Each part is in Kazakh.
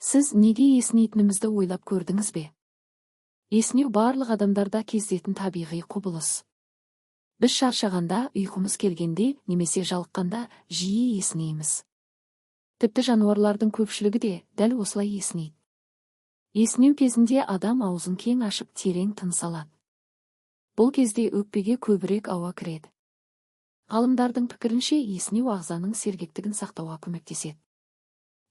Сіз неге есінетінімізді ойлап көрдіңіз бе? Есінеу барлық адамдарда кездесетін табиғи құбылыс. Біз шаршағанда, ұйқымыз келгенде, немесе жалыққанда жиі есінейміз. Тіпті жануарлардың көпшілігі де дәл осылай есінейді. Есінеу кезінде адам аузын кең ашып терең тыныс алады. Бұл кезде өкпеге көбірек ауа кіреді. Ғалымдардың пікірінше есінеу ағзаның сергектігін сақтауға көмектеседі.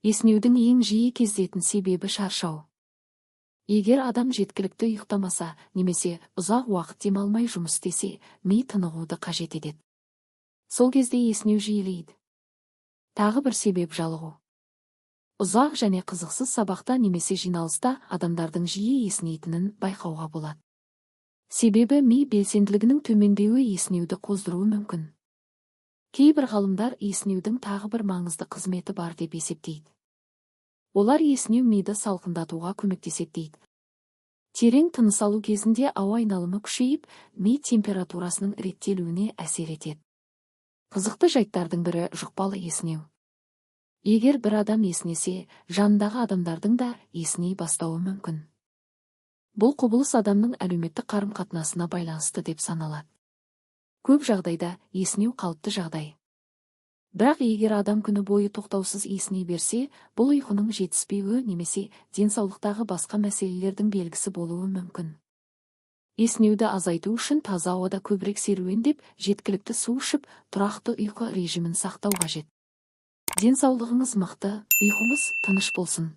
Есінеудің ең жиі кездесетін себебі шаршау. Егер адам жеткілікті ұйықтамаса, немесе ұзақ уақыт демалмай жұмыс істесе, ми тынығуды қажет етеді. Сол кезде есінеу жиілейді. Тағы бір себеп жалығу. Ұзақ және қызықсыз сабақта немесе жиналыста адамдардың жиі есінейтінін байқауға болады. Себебі ми белсенділігінің төмендеуі есінеуді қоздыруы мүмкін. Кейбір ғалымдар есінеудің тағы бір маңызды қызметі бар деп есептейді. Олар есінеу миды салқындатуға көмектеседі дейді. Терең тыныс алу кезінде ауа айналымы күшейіп, ми температурасының реттелуіне әсер етеді. Қызықты жайттардың бірі жұқпалы есінеу. Егер бір адам есінесе, жанындағы адамдардың да есіней бастауы мүмкін. Бұл құбылыс адамның әлеуметтік қарым-қатынасына байланысты деп саналады. Көп жағдайда есінеу қалыпты жағдай. Бірақ егер адам күні бойы тоқтаусыз есіней берсе, бұл ұйқының жетіспеуі немесе денсаулықтағы басқа мәселелердің белгісі болуы мүмкін. Есінеуді азайту үшін таза ауада көбірек серуендеп, жеткілікті су ішіп, тұрақты ұйқы режимін сақтау қажет. Денсаулығыңыз мықты, ұйқыңыз тыныш болсын.